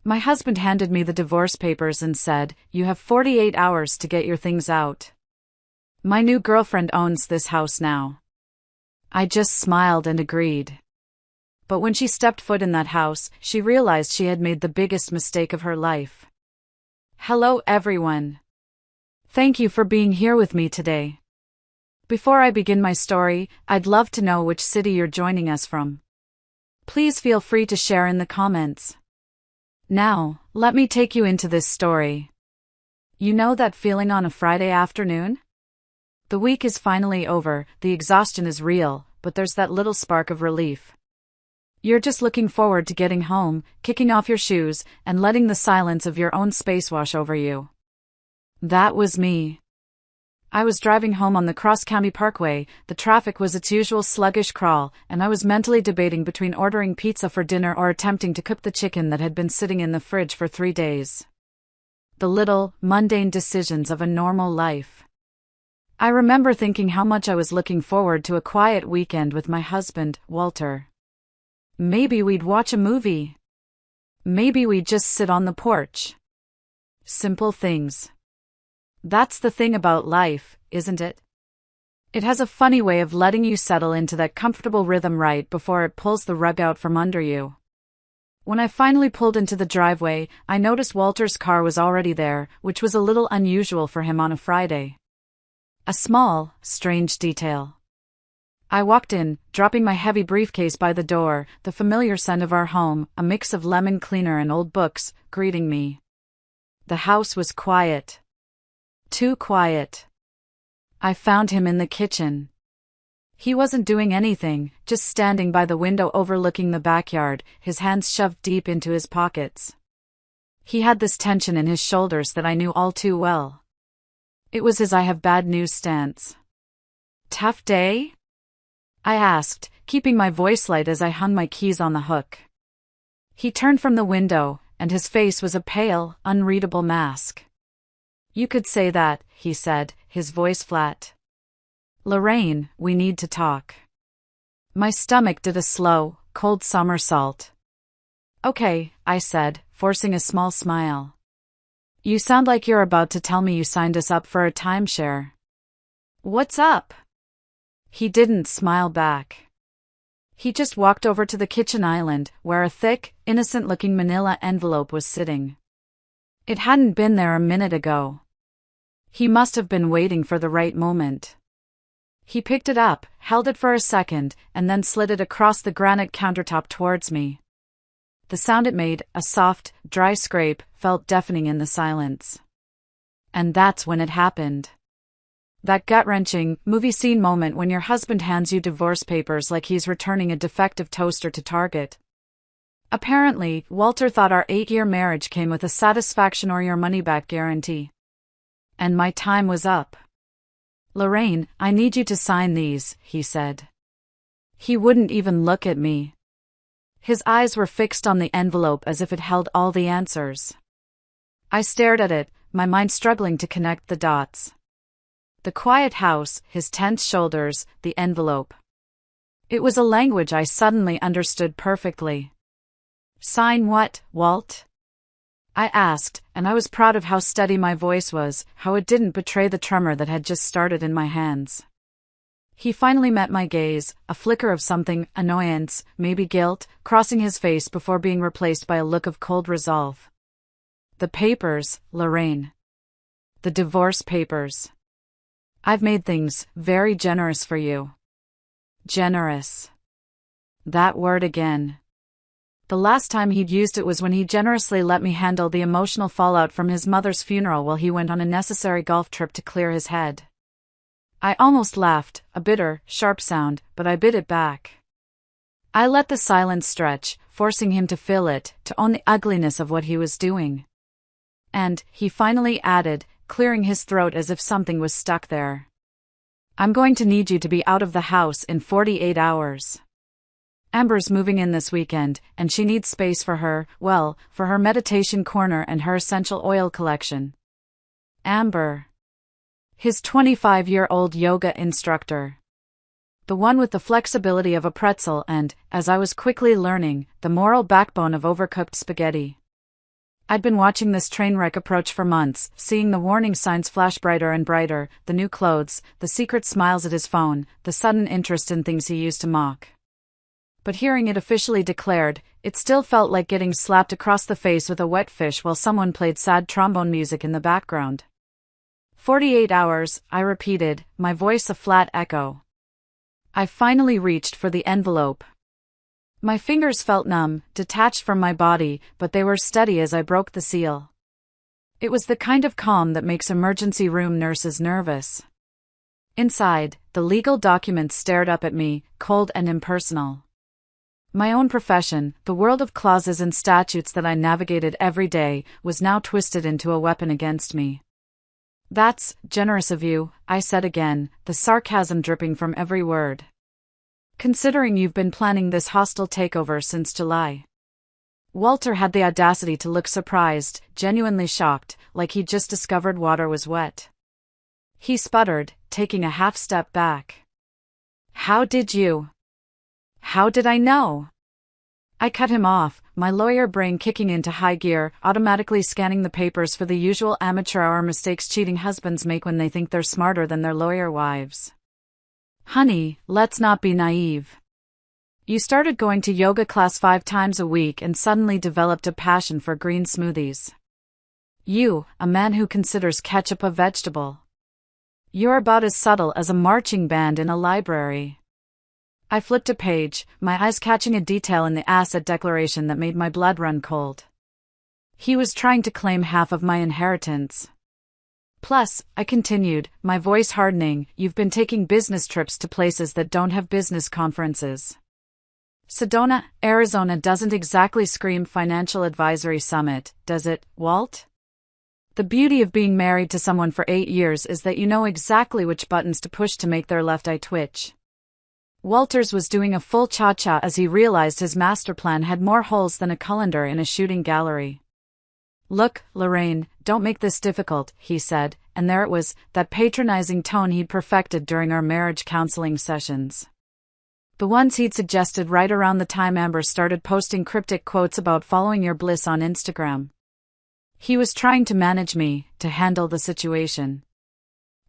My husband handed me the divorce papers and said, "You have 48 hours to get your things out. My new girlfriend owns this house now." I just smiled and agreed. But when she stepped foot in that house, she realized she had made the biggest mistake of her life. Hello everyone. Thank you for being here with me today. Before I begin my story, I'd love to know which city you're joining us from. Please feel free to share in the comments. Now, let me take you into this story. You know that feeling on a Friday afternoon? The week is finally over, the exhaustion is real, but there's that little spark of relief. You're just looking forward to getting home, kicking off your shoes, and letting the silence of your own space wash over you. That was me. I was driving home on the cross-county parkway, the traffic was its usual sluggish crawl, and I was mentally debating between ordering pizza for dinner or attempting to cook the chicken that had been sitting in the fridge for 3 days. The little, mundane decisions of a normal life. I remember thinking how much I was looking forward to a quiet weekend with my husband, Walter. Maybe we'd watch a movie. Maybe we'd just sit on the porch. Simple things. That's the thing about life, isn't it? It has a funny way of letting you settle into that comfortable rhythm right before it pulls the rug out from under you. When I finally pulled into the driveway, I noticed Walter's car was already there, which was a little unusual for him on a Friday. A small, strange detail. I walked in, dropping my heavy briefcase by the door, the familiar scent of our home, a mix of lemon cleaner and old books, greeting me. The house was quiet. Too quiet. I found him in the kitchen. He wasn't doing anything, just standing by the window overlooking the backyard, his hands shoved deep into his pockets. He had this tension in his shoulders that I knew all too well. It was his "I have bad news" stance. Tough day? I asked, keeping my voice light as I hung my keys on the hook. He turned from the window, and his face was a pale, unreadable mask. "You could say that," he said, his voice flat. "Lorraine, we need to talk." My stomach did a slow, cold somersault. "Okay," I said, forcing a small smile. "You sound like you're about to tell me you signed us up for a timeshare." "What's up?" He didn't smile back. He just walked over to the kitchen island, where a thick, innocent-looking manila envelope was sitting. It hadn't been there a minute ago. He must have been waiting for the right moment. He picked it up, held it for a second, and then slid it across the granite countertop towards me. The sound it made, a soft, dry scrape, felt deafening in the silence. And that's when it happened. That gut-wrenching, movie scene moment when your husband hands you divorce papers like he's returning a defective toaster to Target. Apparently, Walter thought our 8-year marriage came with a satisfaction or your money-back guarantee. And my time was up. "Lorraine, I need you to sign these," he said. He wouldn't even look at me. His eyes were fixed on the envelope as if it held all the answers. I stared at it, my mind struggling to connect the dots. The quiet house, his tense shoulders, the envelope. It was a language I suddenly understood perfectly. "Sign what, Walt?" I asked, and I was proud of how steady my voice was, how it didn't betray the tremor that had just started in my hands. He finally met my gaze, a flicker of something, annoyance, maybe guilt, crossing his face before being replaced by a look of cold resolve. "The papers, Lorraine. The divorce papers. I've made things very generous for you." Generous. That word again. The last time he'd used it was when he generously let me handle the emotional fallout from his mother's funeral while he went on a necessary golf trip to clear his head. I almost laughed, a bitter, sharp sound, but I bit it back. I let the silence stretch, forcing him to fill it, to own the ugliness of what he was doing. And, he finally added, clearing his throat as if something was stuck there. "I'm going to need you to be out of the house in 48 hours. Amber's moving in this weekend, and she needs space for her, well, for her meditation corner and her essential oil collection." Amber. His 25-year-old yoga instructor. The one with the flexibility of a pretzel and, as I was quickly learning, the moral backbone of overcooked spaghetti. I'd been watching this train wreck approach for months, seeing the warning signs flash brighter and brighter, the new clothes, the secret smiles at his phone, the sudden interest in things he used to mock. But hearing it officially declared, it still felt like getting slapped across the face with a wet fish while someone played sad trombone music in the background. 48 hours, I repeated, my voice a flat echo. I finally reached for the envelope. My fingers felt numb, detached from my body, but they were steady as I broke the seal. It was the kind of calm that makes emergency room nurses nervous. Inside, the legal documents stared up at me, cold and impersonal. My own profession, the world of clauses and statutes that I navigated every day, was now twisted into a weapon against me. "That's generous of you," I said again, the sarcasm dripping from every word. "Considering you've been planning this hostile takeover since July." Walter had the audacity to look surprised, genuinely shocked, like he'd just discovered water was wet. He sputtered, taking a half step back. How did I know?" I cut him off, my lawyer brain kicking into high gear, automatically scanning the papers for the usual amateur hour mistakes cheating husbands make when they think they're smarter than their lawyer wives. "Honey, let's not be naive. You started going to yoga class 5 times a week and suddenly developed a passion for green smoothies. You, a man who considers ketchup a vegetable. You're about as subtle as a marching band in a library." I flipped a page, my eyes catching a detail in the asset declaration that made my blood run cold. He was trying to claim half of my inheritance. "Plus," I continued, my voice hardening, "you've been taking business trips to places that don't have business conferences. Sedona, Arizona doesn't exactly scream Financial Advisory Summit, does it, Walt? The beauty of being married to someone for 8 years is that you know exactly which buttons to push to make their left eye twitch." Walters was doing a full cha-cha as he realized his master plan had more holes than a colander in a shooting gallery. "Look, Lorraine, don't make this difficult," he said, and there it was, that patronizing tone he'd perfected during our marriage counseling sessions. The ones he'd suggested right around the time Amber started posting cryptic quotes about following your bliss on Instagram. He was trying to manage me, to handle the situation.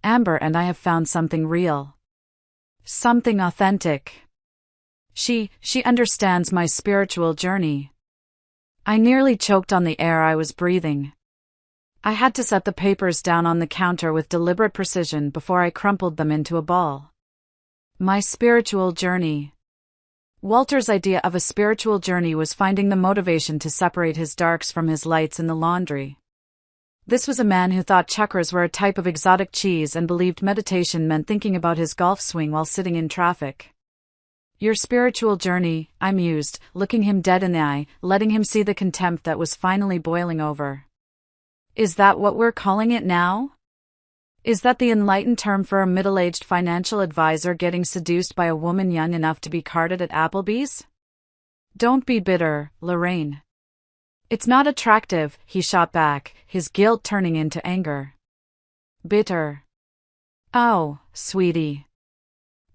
"Amber and I have found something real. Something authentic. She understands my spiritual journey." I nearly choked on the air I was breathing. I had to set the papers down on the counter with deliberate precision before I crumpled them into a ball. My spiritual journey. Walter's idea of a spiritual journey was finding the motivation to separate his darks from his lights in the laundry. This was a man who thought chakras were a type of exotic cheese and believed meditation meant thinking about his golf swing while sitting in traffic. "Your spiritual journey," I mused, looking him dead in the eye, letting him see the contempt that was finally boiling over. "Is that what we're calling it now? Is that the enlightened term for a middle-aged financial advisor getting seduced by a woman young enough to be carded at Applebee's? Don't be bitter, Lorraine. It's not attractive," he shot back, his guilt turning into anger. "Bitter? Oh, sweetie.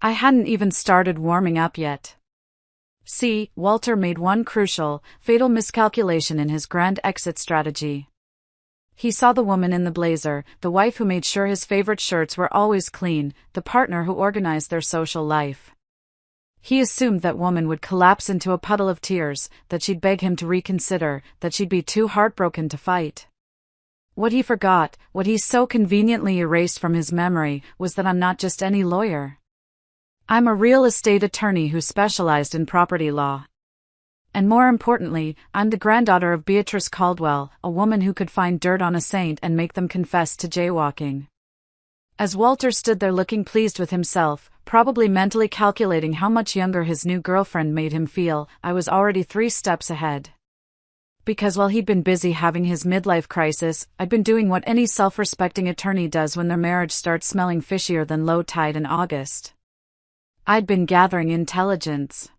I hadn't even started warming up yet." See, Walter made one crucial, fatal miscalculation in his grand exit strategy. He saw the woman in the blazer, the wife who made sure his favorite shirts were always clean, the partner who organized their social life. He assumed that woman would collapse into a puddle of tears, that she'd beg him to reconsider, that she'd be too heartbroken to fight. What he forgot, what he so conveniently erased from his memory, was that I'm not just any lawyer. I'm a real estate attorney who specialized in property law. And more importantly, I'm the granddaughter of Beatrice Caldwell, a woman who could find dirt on a saint and make them confess to jaywalking. As Walter stood there looking pleased with himself, probably mentally calculating how much younger his new girlfriend made him feel, I was already 3 steps ahead. Because while he'd been busy having his midlife crisis, I'd been doing what any self-respecting attorney does when their marriage starts smelling fishier than low tide in August. I'd been gathering intelligence.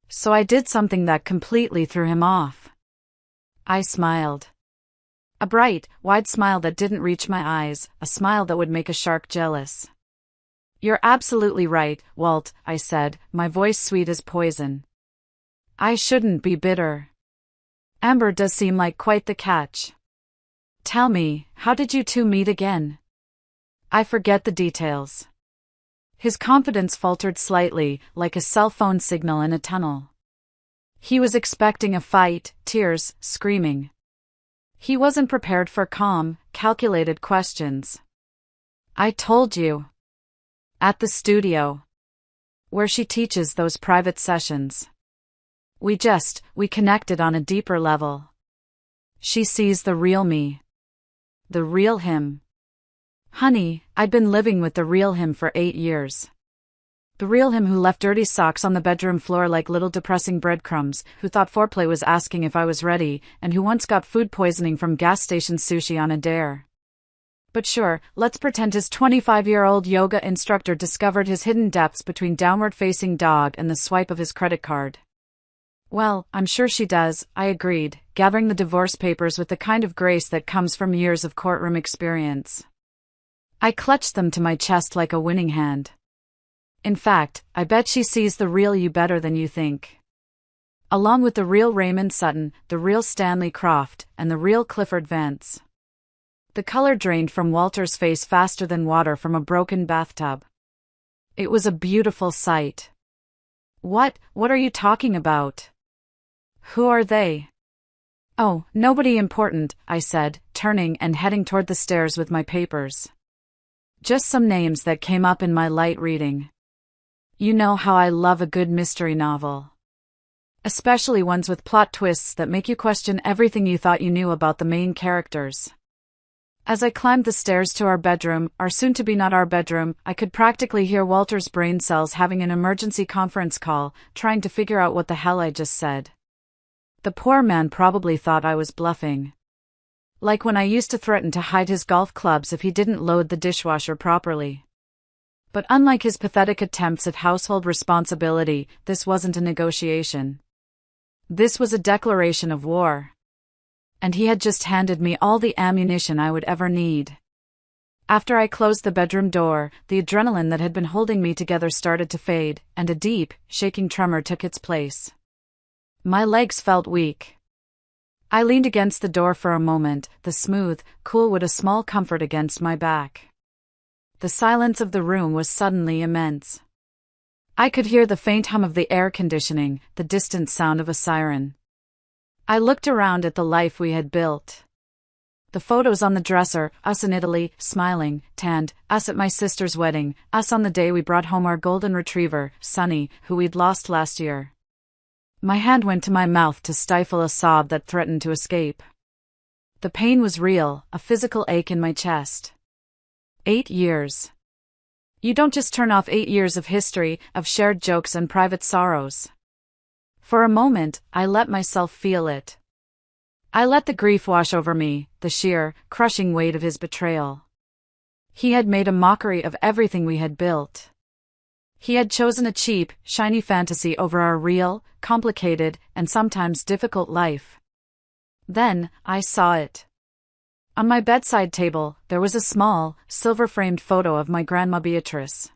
So I did something that completely threw him off. I smiled. A bright, wide smile that didn't reach my eyes, a smile that would make a shark jealous. "You're absolutely right, Walt," I said, my voice sweet as poison. "I shouldn't be bitter. Amber does seem like quite the catch. Tell me, how did you two meet again? I forget the details. His confidence faltered slightly, like a cell phone signal in a tunnel. He was expecting a fight, tears, screaming. He wasn't prepared for calm, calculated questions. I told you. At the studio. Where she teaches those private sessions. We connected on a deeper level. She sees the real me. The real him. Honey, I'd been living with the real him for 8 years. The real him who left dirty socks on the bedroom floor like little depressing breadcrumbs, who thought foreplay was asking if I was ready, and who once got food poisoning from gas station sushi on a dare. But sure, let's pretend his 25-year-old yoga instructor discovered his hidden depths between downward-facing dog and the swipe of his credit card. Well, I'm sure she does, I agreed, gathering the divorce papers with the kind of grace that comes from years of courtroom experience. I clutched them to my chest like a winning hand. In fact, I bet she sees the real you better than you think. Along with the real Raymond Sutton, the real Stanley Croft, and the real Clifford Vance. The color drained from Walter's face faster than water from a broken bathtub. It was a beautiful sight. What are you talking about? Who are they? Oh, nobody important, I said, turning and heading toward the stairs with my papers. Just some names that came up in my light reading. You know how I love a good mystery novel. Especially ones with plot twists that make you question everything you thought you knew about the main characters. As I climbed the stairs to our bedroom, our soon-to-be not our bedroom, I could practically hear Walter's brain cells having an emergency conference call, trying to figure out what the hell I just said. The poor man probably thought I was bluffing. Like when I used to threaten to hide his golf clubs if he didn't load the dishwasher properly. But unlike his pathetic attempts at household responsibility, this wasn't a negotiation. This was a declaration of war. And he had just handed me all the ammunition I would ever need. After I closed the bedroom door, the adrenaline that had been holding me together started to fade, and a deep, shaking tremor took its place. My legs felt weak. I leaned against the door for a moment, the smooth, cool wood a small comfort against my back. The silence of the room was suddenly immense. I could hear the faint hum of the air conditioning, the distant sound of a siren. I looked around at the life we had built. The photos on the dresser, us in Italy, smiling, tanned, us at my sister's wedding, us on the day we brought home our golden retriever, Sunny, who we'd lost last year. My hand went to my mouth to stifle a sob that threatened to escape. The pain was real, a physical ache in my chest. 8 years. You don't just turn off 8 years of history, of shared jokes and private sorrows. For a moment, I let myself feel it. I let the grief wash over me, the sheer, crushing weight of his betrayal. He had made a mockery of everything we had built. He had chosen a cheap, shiny fantasy over our real, complicated, and sometimes difficult life. Then, I saw it. On my bedside table, there was a small, silver-framed photo of my Grandma Beatrice.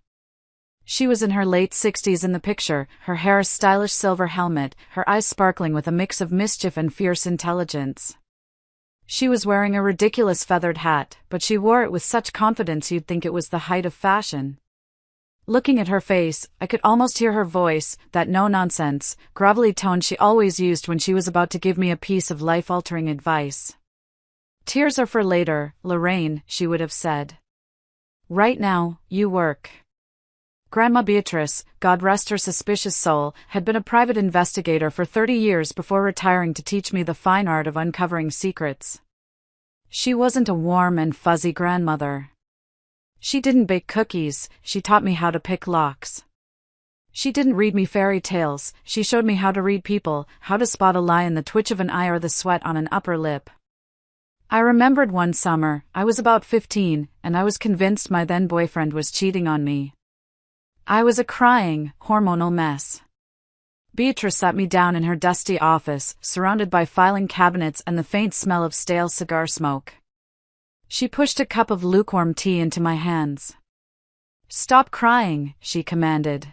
She was in her late 60s in the picture, her hair a stylish silver helmet, her eyes sparkling with a mix of mischief and fierce intelligence. She was wearing a ridiculous feathered hat, but she wore it with such confidence you'd think it was the height of fashion. Looking at her face, I could almost hear her voice, that no-nonsense, grovelly tone she always used when she was about to give me a piece of life-altering advice. "Tears are for later, Lorraine," she would have said. "Right now, you work." Grandma Beatrice, God rest her suspicious soul, had been a private investigator for 30 years before retiring to teach me the fine art of uncovering secrets. She wasn't a warm and fuzzy grandmother. She didn't bake cookies, she taught me how to pick locks. She didn't read me fairy tales, she showed me how to read people, how to spot a lie in the twitch of an eye or the sweat on an upper lip. I remembered one summer, I was about 15, and I was convinced my then boyfriend was cheating on me. I was a crying, hormonal mess. Beatrice sat me down in her dusty office, surrounded by filing cabinets and the faint smell of stale cigar smoke. She pushed a cup of lukewarm tea into my hands. "Stop crying," she commanded.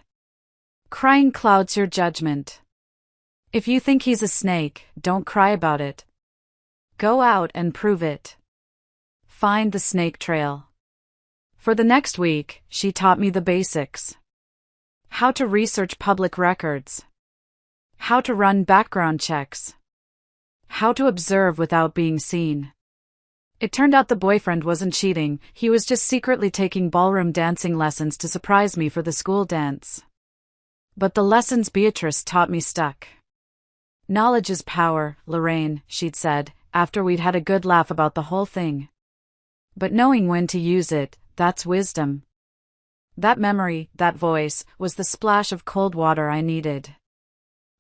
"Crying clouds your judgment. If you think he's a snake, don't cry about it. Go out and prove it. Find the snake trail. For the next week, she taught me the basics. How to research public records. How to run background checks. How to observe without being seen. It turned out the boyfriend wasn't cheating, he was just secretly taking ballroom dancing lessons to surprise me for the school dance. But the lessons Beatrice taught me stuck. Knowledge is power, Lorraine, she'd said, after we'd had a good laugh about the whole thing. But knowing when to use it, that's wisdom. That memory, that voice, was the splash of cold water I needed.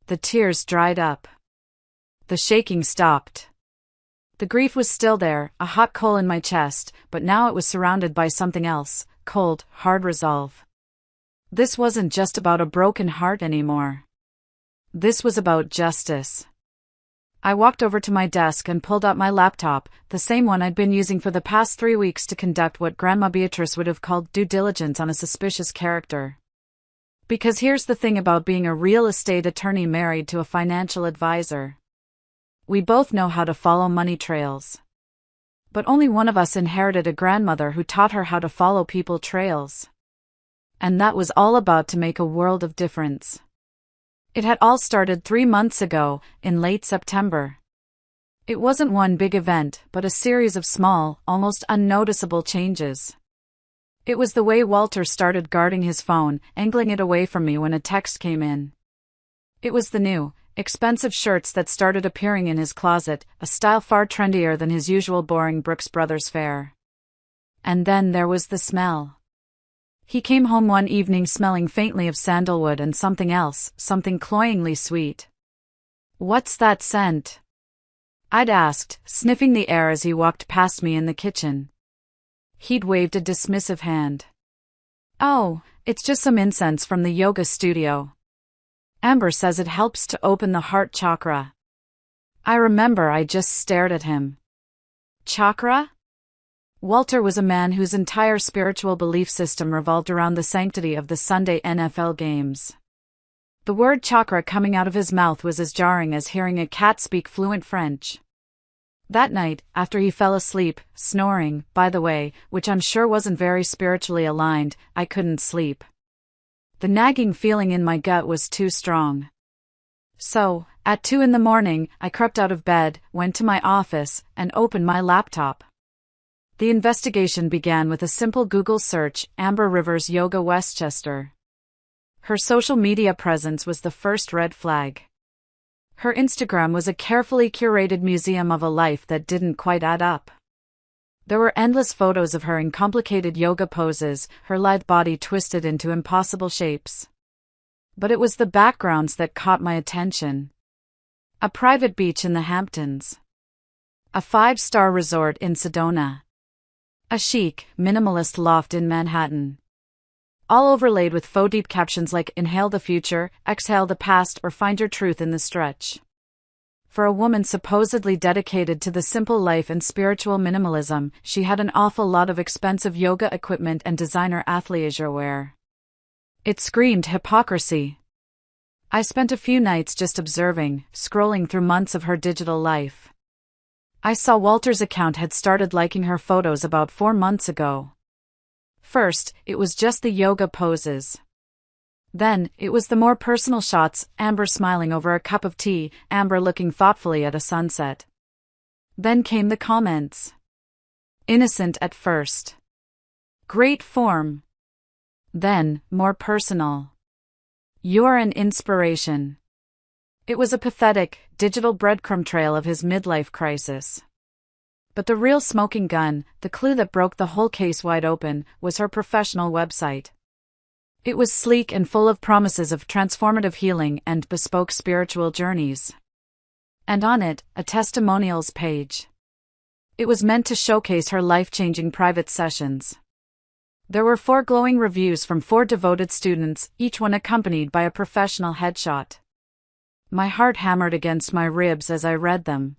The tears dried up. The shaking stopped. The grief was still there, a hot coal in my chest, but now it was surrounded by something else, cold, hard resolve. This wasn't just about a broken heart anymore. This was about justice. I walked over to my desk and pulled out my laptop, the same one I'd been using for the past 3 weeks to conduct what Grandma Beatrice would have called due diligence on a suspicious character. Because here's the thing about being a real estate attorney married to a financial advisor. We both know how to follow money trails. But only one of us inherited a grandmother who taught her how to follow people trails. And that was all about to make a world of difference. It had all started 3 months ago, in late September. It wasn't one big event, but a series of small, almost unnoticeable changes. It was the way Walter started guarding his phone, angling it away from me when a text came in. It was the new, expensive shirts that started appearing in his closet, a style far trendier than his usual boring Brooks Brothers fare. And then there was the smell. He came home one evening smelling faintly of sandalwood and something else, something cloyingly sweet. "What's that scent?" I'd asked, sniffing the air as he walked past me in the kitchen. He'd waved a dismissive hand. "Oh, it's just some incense from the yoga studio. Amber says it helps to open the heart chakra." I remember I just stared at him. Chakra? Walter was a man whose entire spiritual belief system revolved around the sanctity of the Sunday NFL games. The word chakra coming out of his mouth was as jarring as hearing a cat speak fluent French. That night, after he fell asleep, snoring, by the way, which I'm sure wasn't very spiritually aligned, I couldn't sleep. The nagging feeling in my gut was too strong. So, at 2 a.m, I crept out of bed, went to my office, and opened my laptop. The investigation began with a simple Google search, Amber Rivers Yoga Westchester. Her social media presence was the first red flag. Her Instagram was a carefully curated museum of a life that didn't quite add up. There were endless photos of her in complicated yoga poses, her lithe body twisted into impossible shapes. But it was the backgrounds that caught my attention. A private beach in the Hamptons. A 5-star resort in Sedona. A chic, minimalist loft in Manhattan. All overlaid with faux deep captions like "Inhale the future, exhale the past," or "Find your truth in the stretch." For a woman supposedly dedicated to the simple life and spiritual minimalism, she had an awful lot of expensive yoga equipment and designer athleisure wear. It screamed hypocrisy. I spent a few nights just observing, scrolling through months of her digital life. I saw Walter's account had started liking her photos about 4 months ago. First, it was just the yoga poses. Then, it was the more personal shots, Amber smiling over a cup of tea, Amber looking thoughtfully at a sunset. Then came the comments. Innocent at first. Great form. Then, more personal. You're an inspiration. It was a pathetic, digital breadcrumb trail of his midlife crisis. But the real smoking gun, the clue that broke the whole case wide open, was her professional website. It was sleek and full of promises of transformative healing and bespoke spiritual journeys. And on it, a testimonials page. It was meant to showcase her life-changing private sessions. There were 4 glowing reviews from 4 devoted students, each one accompanied by a professional headshot. My heart hammered against my ribs as I read them.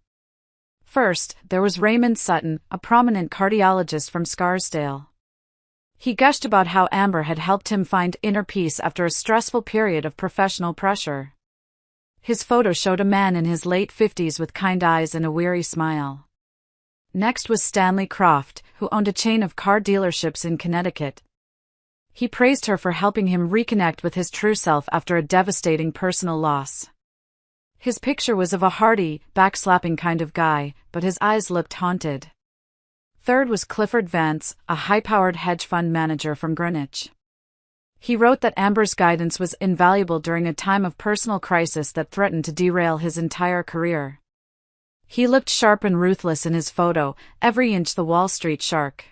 First, there was Raymond Sutton, a prominent cardiologist from Scarsdale. He gushed about how Amber had helped him find inner peace after a stressful period of professional pressure. His photo showed a man in his late 50s with kind eyes and a weary smile. Next was Stanley Croft, who owned a chain of car dealerships in Connecticut. He praised her for helping him reconnect with his true self after a devastating personal loss. His picture was of a hearty, backslapping kind of guy, but his eyes looked haunted. Third was Clifford Vance, a high-powered hedge fund manager from Greenwich. He wrote that Amber's guidance was invaluable during a time of personal crisis that threatened to derail his entire career. He looked sharp and ruthless in his photo, every inch the Wall Street shark.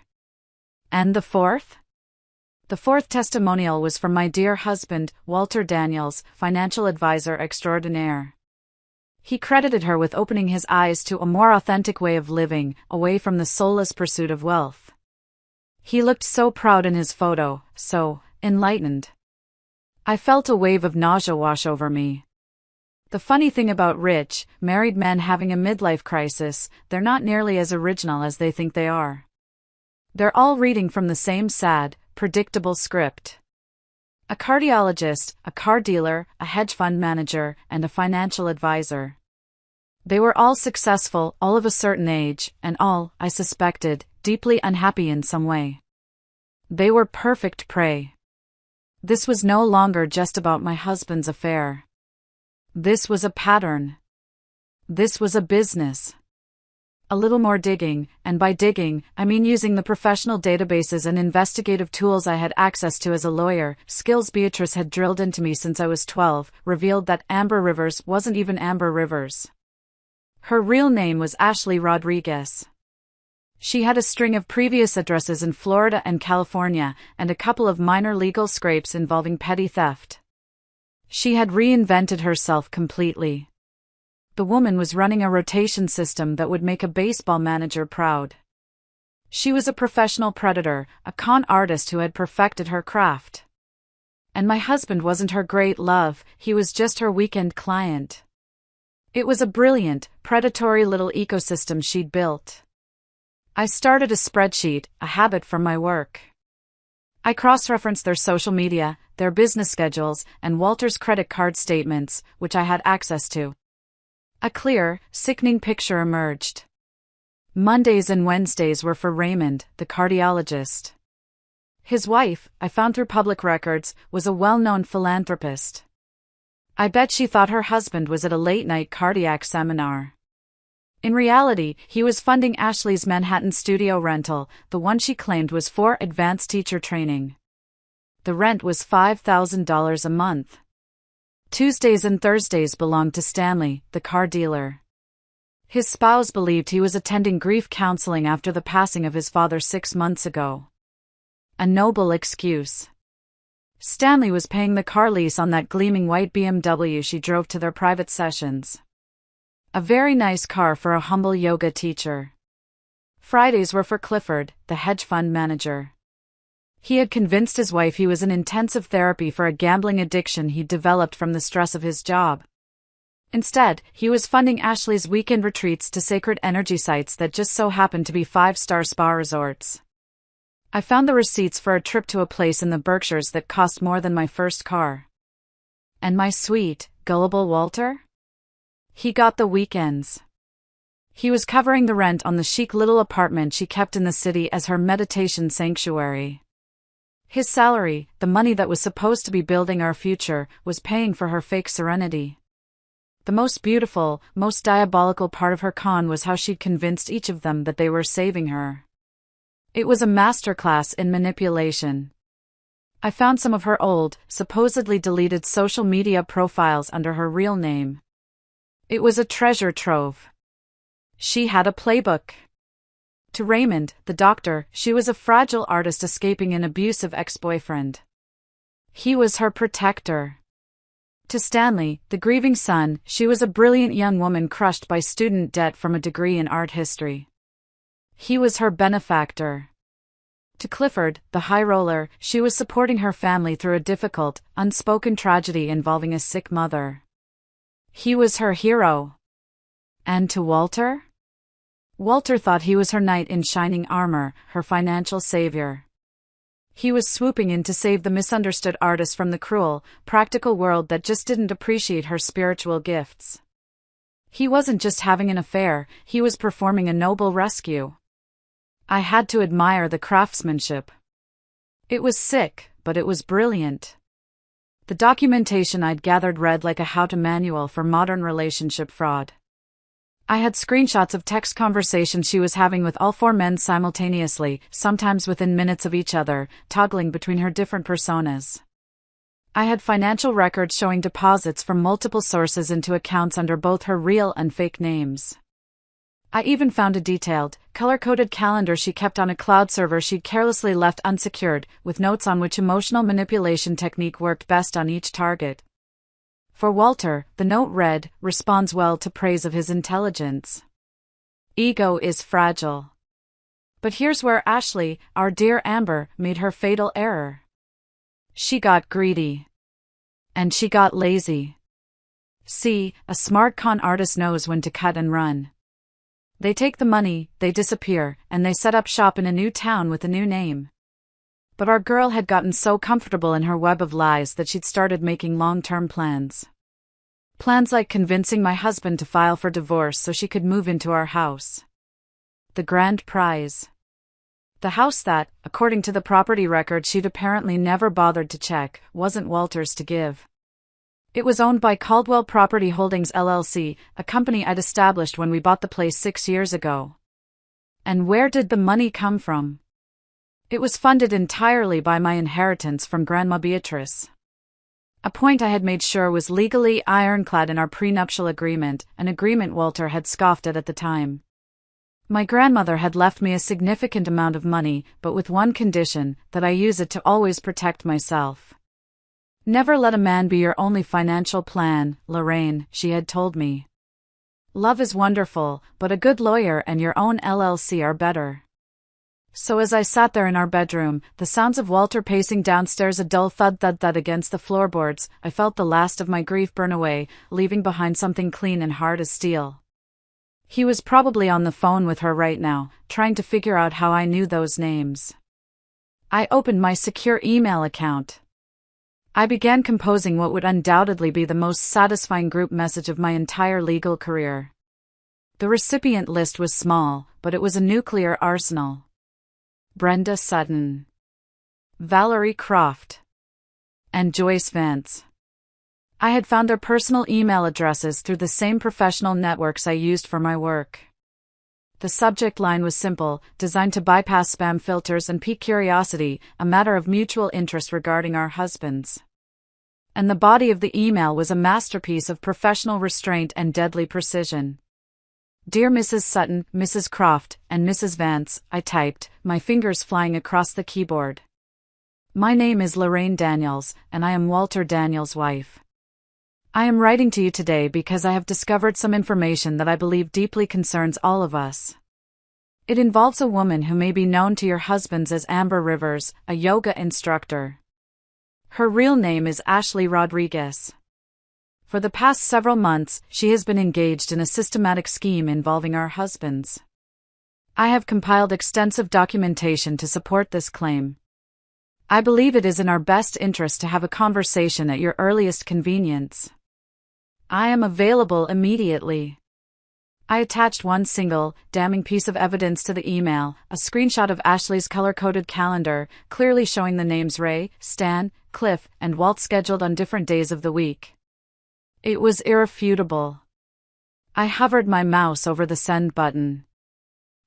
And the fourth? The fourth testimonial was from my dear husband, Walter Daniels, financial advisor extraordinaire. He credited her with opening his eyes to a more authentic way of living, away from the soulless pursuit of wealth. He looked so proud in his photo, so enlightened. I felt a wave of nausea wash over me. The funny thing about rich, married men having a midlife crisis, they're not nearly as original as they think they are. They're all reading from the same sad, predictable script. A cardiologist, a car dealer, a hedge fund manager, and a financial advisor. They were all successful, all of a certain age, and all, I suspected, deeply unhappy in some way. They were perfect prey. This was no longer just about my husband's affair. This was a pattern. This was a business. A little more digging, and by digging, I mean using the professional databases and investigative tools I had access to as a lawyer, skills Beatrice had drilled into me since I was 12, revealed that Amber Rivers wasn't even Amber Rivers. Her real name was Ashley Rodriguez. She had a string of previous addresses in Florida and California, and a couple of minor legal scrapes involving petty theft. She had reinvented herself completely. The woman was running a rotation system that would make a baseball manager proud. She was a professional predator, a con artist who had perfected her craft. And my husband wasn't her great love, he was just her weekend client. It was a brilliant, predatory little ecosystem she'd built. I started a spreadsheet, a habit from my work. I cross-referenced their social media, their business schedules, and Walter's credit card statements, which I had access to. A clear, sickening picture emerged. Mondays and Wednesdays were for Raymond, the cardiologist. His wife, I found through public records, was a well-known philanthropist. I bet she thought her husband was at a late-night cardiac seminar. In reality, he was funding Ashley's Manhattan studio rental, the one she claimed was for advanced teacher training. The rent was $5,000 a month. Tuesdays and Thursdays belonged to Stanley, the car dealer. His spouse believed he was attending grief counseling after the passing of his father 6 months ago. A noble excuse. Stanley was paying the car lease on that gleaming white BMW she drove to their private sessions. A very nice car for a humble yoga teacher. Fridays were for Clifford, the hedge fund manager. He had convinced his wife he was in intensive therapy for a gambling addiction he'd developed from the stress of his job. Instead, he was funding Ashley's weekend retreats to sacred energy sites that just so happened to be 5-star spa resorts. I found the receipts for a trip to a place in the Berkshires that cost more than my first car. And my sweet, gullible Walter? He got the weekends. He was covering the rent on the chic little apartment she kept in the city as her meditation sanctuary. His salary, the money that was supposed to be building our future, was paying for her fake serenity. The most beautiful, most diabolical part of her con was how she'd convinced each of them that they were saving her. It was a masterclass in manipulation. I found some of her old, supposedly deleted social media profiles under her real name. It was a treasure trove. She had a playbook. To Raymond, the doctor, she was a fragile artist escaping an abusive ex-boyfriend. He was her protector. To Stanley, the grieving son, she was a brilliant young woman crushed by student debt from a degree in art history. He was her benefactor. To Clifford, the high roller, she was supporting her family through a difficult, unspoken tragedy involving a sick mother. He was her hero. And to Walter? Walter thought he was her knight in shining armor, her financial savior. He was swooping in to save the misunderstood artist from the cruel, practical world that just didn't appreciate her spiritual gifts. He wasn't just having an affair, he was performing a noble rescue. I had to admire the craftsmanship. It was sick, but it was brilliant. The documentation I'd gathered read like a how-to manual for modern relationship fraud. I had screenshots of text conversations she was having with all 4 men simultaneously, sometimes within minutes of each other, toggling between her different personas. I had financial records showing deposits from multiple sources into accounts under both her real and fake names. I even found a detailed, color-coded calendar she kept on a cloud server she'd carelessly left unsecured, with notes on which emotional manipulation technique worked best on each target. For Walter, the note read, "Responds well to praise of his intelligence. Ego is fragile." But here's where Ashley, our dear Amber, made her fatal error. She got greedy. And she got lazy. See, a smart con artist knows when to cut and run. They take the money, they disappear, and they set up shop in a new town with a new name. But our girl had gotten so comfortable in her web of lies that she'd started making long-term plans. Plans like convincing my husband to file for divorce so she could move into our house. The grand prize. The house that, according to the property record she'd apparently never bothered to check, wasn't Walter's to give. It was owned by Caldwell Property Holdings LLC, a company I'd established when we bought the place 6 years ago. And where did the money come from? It was funded entirely by my inheritance from Grandma Beatrice. A point I had made sure was legally ironclad in our prenuptial agreement, an agreement Walter had scoffed at the time. My grandmother had left me a significant amount of money, but with one condition, that I use it to always protect myself. Never let a man be your only financial plan, Lorraine, she had told me. Love is wonderful, but a good lawyer and your own LLC are better. So as I sat there in our bedroom, the sounds of Walter pacing downstairs, a dull thud-thud-thud against the floorboards, I felt the last of my grief burn away, leaving behind something clean and hard as steel. He was probably on the phone with her right now, trying to figure out how I knew those names. I opened my secure email account. I began composing what would undoubtedly be the most satisfying group message of my entire legal career. The recipient list was small, but it was a nuclear arsenal. Brenda Sutton, Valerie Croft, and Joyce Vance. I had found their personal email addresses through the same professional networks I used for my work. The subject line was simple, designed to bypass spam filters and pique curiosity, a matter of mutual interest regarding our husbands. And the body of the email was a masterpiece of professional restraint and deadly precision. "Dear Mrs. Sutton, Mrs. Croft, and Mrs. Vance," I typed, my fingers flying across the keyboard. "My name is Lorraine Daniels, and I am Walter Daniels' wife. I am writing to you today because I have discovered some information that I believe deeply concerns all of us. It involves a woman who may be known to your husbands as Amber Rivers, a yoga instructor. Her real name is Ashley Rodriguez. For the past several months, she has been engaged in a systematic scheme involving our husbands. I have compiled extensive documentation to support this claim. I believe it is in our best interest to have a conversation at your earliest convenience. I am available immediately." I attached one single, damning piece of evidence to the email, a screenshot of Ashley's color-coded calendar, clearly showing the names Ray, Stan, Cliff, and Walt scheduled on different days of the week. It was irrefutable. I hovered my mouse over the send button.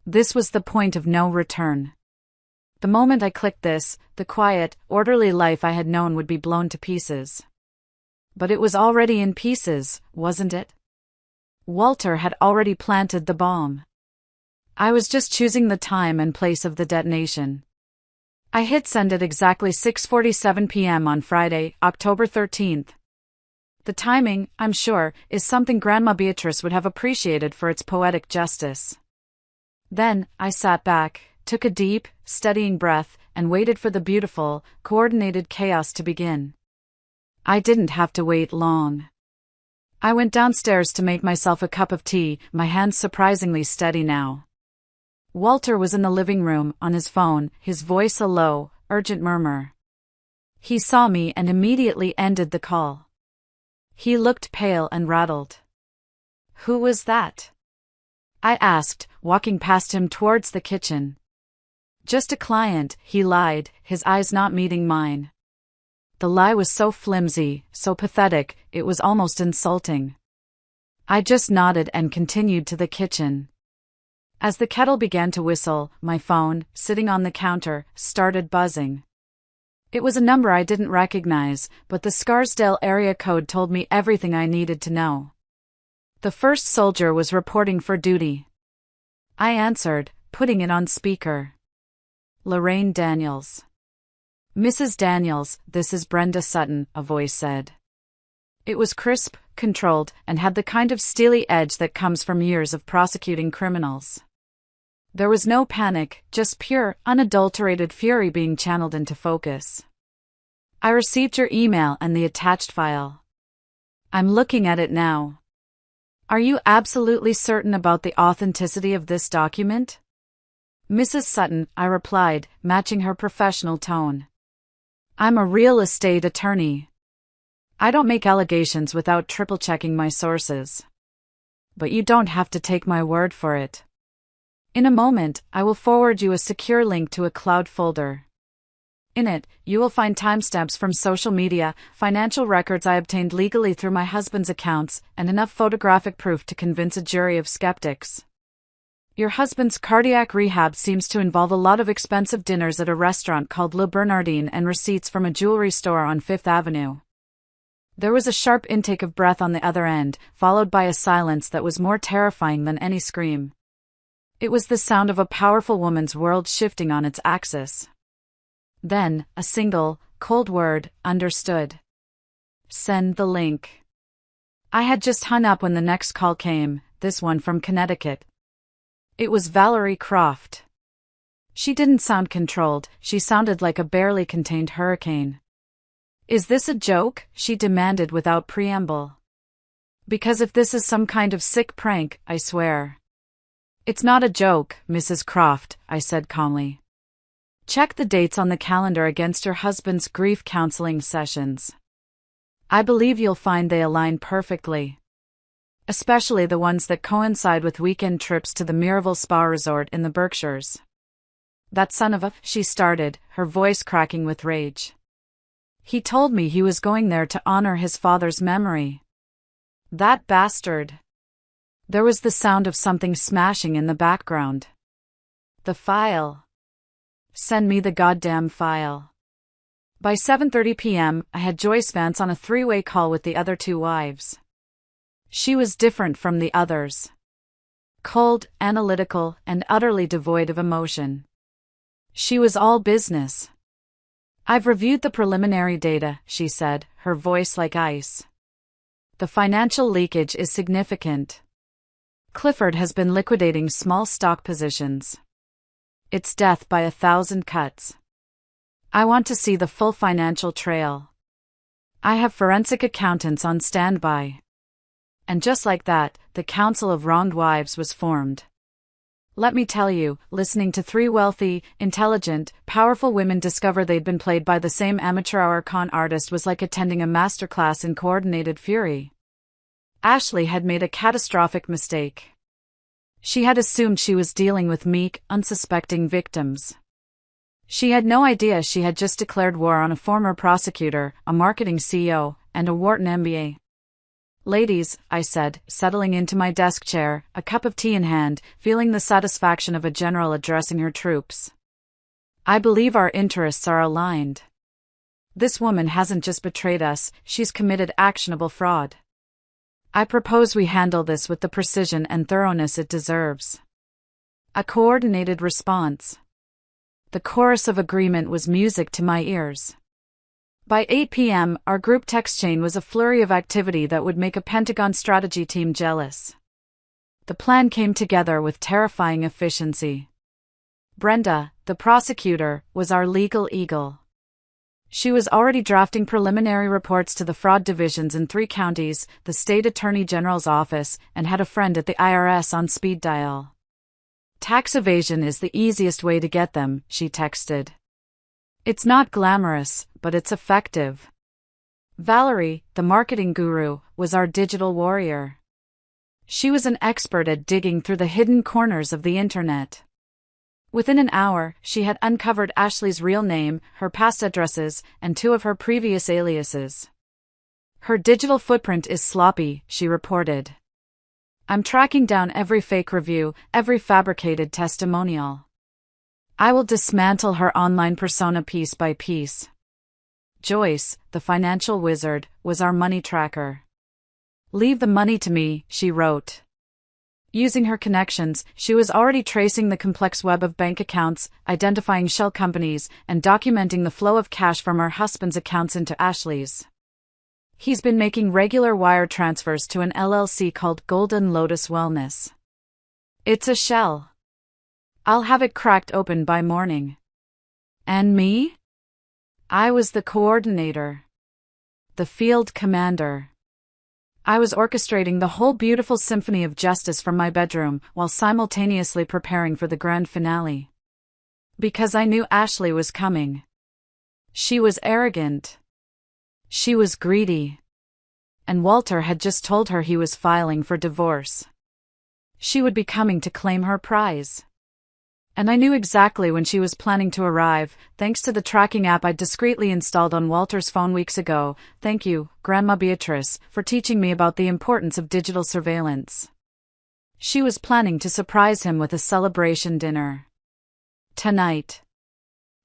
This was the point of no return. The moment I clicked this, the quiet, orderly life I had known would be blown to pieces. But it was already in pieces, wasn't it? Walter had already planted the bomb. I was just choosing the time and place of the detonation. I hit send at exactly 6:47 p.m. on Friday, October 13th. The timing, I'm sure, is something Grandma Beatrice would have appreciated for its poetic justice. Then, I sat back, took a deep, steadying breath, and waited for the beautiful, coordinated chaos to begin. I didn't have to wait long. I went downstairs to make myself a cup of tea, my hands surprisingly steady now. Walter was in the living room, on his phone, his voice a low, urgent murmur. He saw me and immediately ended the call. He looked pale and rattled. "Who was that?" I asked, walking past him towards the kitchen. "Just a client," he lied, his eyes not meeting mine. The lie was so flimsy, so pathetic, it was almost insulting. I just nodded and continued to the kitchen. As the kettle began to whistle, my phone, sitting on the counter, started buzzing. It was a number I didn't recognize, but the Scarsdale area code told me everything I needed to know. The first soldier was reporting for duty. I answered, putting it on speaker. "Lorraine Daniels." "Mrs. Daniels, this is Brenda Sutton," a voice said. It was crisp, controlled, and had the kind of steely edge that comes from years of prosecuting criminals. There was no panic, just pure, unadulterated fury being channeled into focus. "I received your email and the attached file. I'm looking at it now. Are you absolutely certain about the authenticity of this document?" "Mrs. Sutton," I replied, matching her professional tone. "I'm a real estate attorney. I don't make allegations without triple-checking my sources. But you don't have to take my word for it. In a moment, I will forward you a secure link to a cloud folder. In it, you will find timestamps from social media, financial records I obtained legally through my husband's accounts, and enough photographic proof to convince a jury of skeptics. Your husband's cardiac rehab seems to involve a lot of expensive dinners at a restaurant called Le Bernardin and receipts from a jewelry store on Fifth Avenue." There was a sharp intake of breath on the other end, followed by a silence that was more terrifying than any scream. It was the sound of a powerful woman's world shifting on its axis. Then, a single, cold word, "understood." "Send the link." I had just hung up when the next call came, this one from Connecticut. It was Valerie Croft. She didn't sound controlled, she sounded like a barely contained hurricane. "Is this a joke?" she demanded without preamble. "Because if this is some kind of sick prank, I swear." "It's not a joke, Mrs. Croft," I said calmly. "Check the dates on the calendar against your husband's grief counseling sessions. I believe you'll find they align perfectly. Especially the ones that coincide with weekend trips to the Miraval Spa Resort in the Berkshires." "That son of a," she started, her voice cracking with rage. "He told me he was going there to honor his father's memory. That bastard." There was the sound of something smashing in the background. "The file. Send me the goddamn file." By 7:30 p.m., I had Joyce Vance on a three-way call with the other two wives. She was different from the others. Cold, analytical, and utterly devoid of emotion. She was all business. "I've reviewed the preliminary data," she said, her voice like ice. "The financial leakage is significant. Clifford has been liquidating small stock positions. It's death by 1,000 cuts. I want to see the full financial trail. I have forensic accountants on standby." And just like that, the Council of Wronged Wives was formed. Let me tell you, listening to three wealthy, intelligent, powerful women discover they'd been played by the same amateur-hour con artist was like attending a masterclass in coordinated fury. Ashley had made a catastrophic mistake. She had assumed she was dealing with meek, unsuspecting victims. She had no idea she had just declared war on a former prosecutor, a marketing CEO, and a Wharton MBA. "Ladies," I said, settling into my desk chair, a cup of tea in hand, feeling the satisfaction of a general addressing her troops. "I believe our interests are aligned. This woman hasn't just betrayed us, she's committed actionable fraud. I propose we handle this with the precision and thoroughness it deserves." A coordinated response. The chorus of agreement was music to my ears. By 8 p.m., our group text chain was a flurry of activity that would make a Pentagon strategy team jealous. The plan came together with terrifying efficiency. Brenda, the prosecutor, was our legal eagle. She was already drafting preliminary reports to the fraud divisions in 3 counties, the state attorney general's office, and had a friend at the IRS on speed dial. "Tax evasion is the easiest way to get them," she texted. It's not glamorous, but it's effective. Valerie, the marketing guru, was our digital warrior. She was an expert at digging through the hidden corners of the internet. Within an hour, she had uncovered Ashley's real name, her past addresses, and 2 of her previous aliases. Her digital footprint is sloppy, she reported. I'm tracking down every fake review, every fabricated testimonial. I will dismantle her online persona piece by piece. Joyce, the financial wizard, was our money tracker. Leave the money to me, she wrote. Using her connections, she was already tracing the complex web of bank accounts, identifying shell companies, and documenting the flow of cash from her husband's accounts into Ashley's. He's been making regular wire transfers to an LLC called Golden Lotus Wellness. It's a shell. I'll have it cracked open by morning. And me? I was the coordinator. The field commander. I was orchestrating the whole beautiful symphony of justice from my bedroom while simultaneously preparing for the grand finale. Because I knew Ashley was coming. She was arrogant. She was greedy. And Walter had just told her he was filing for divorce. She would be coming to claim her prize. And I knew exactly when she was planning to arrive, thanks to the tracking app I'd discreetly installed on Walter's phone weeks ago. Thank you, Grandma Beatrice, for teaching me about the importance of digital surveillance. She was planning to surprise him with a celebration dinner. Tonight.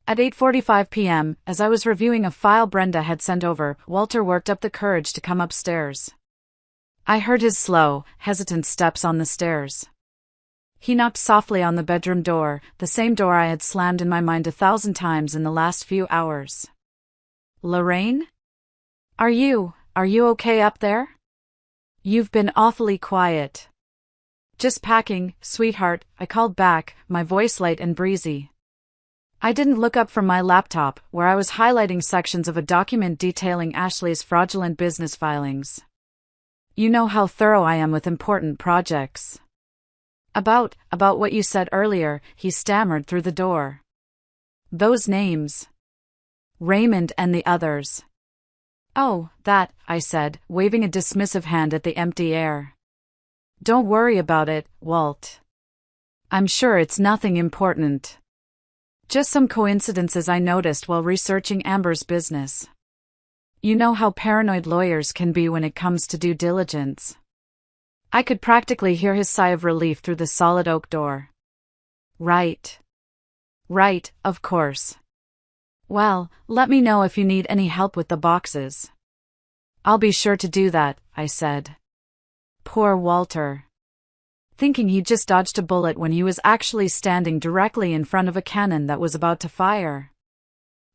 At 8:45 p.m., as I was reviewing a file Brenda had sent over, Walter worked up the courage to come upstairs. I heard his slow, hesitant steps on the stairs. He knocked softly on the bedroom door, the same door I had slammed in my mind 1,000 times in the last few hours. Lorraine? Are you okay up there? You've been awfully quiet. Just packing, sweetheart, I called back, my voice light and breezy. I didn't look up from my laptop, where I was highlighting sections of a document detailing Ashley's fraudulent business filings. You know how thorough I am with important projects. About what you said earlier, he stammered through the door. Those names. Raymond and the others. Oh, that, I said, waving a dismissive hand at the empty air. Don't worry about it, Walt. I'm sure it's nothing important. Just some coincidences I noticed while researching Amber's business. You know how paranoid lawyers can be when it comes to due diligence. I could practically hear his sigh of relief through the solid oak door. Right. Right, of course. Well, let me know if you need any help with the boxes. I'll be sure to do that, I said. Poor Walter. Thinking he'd just dodged a bullet when he was actually standing directly in front of a cannon that was about to fire.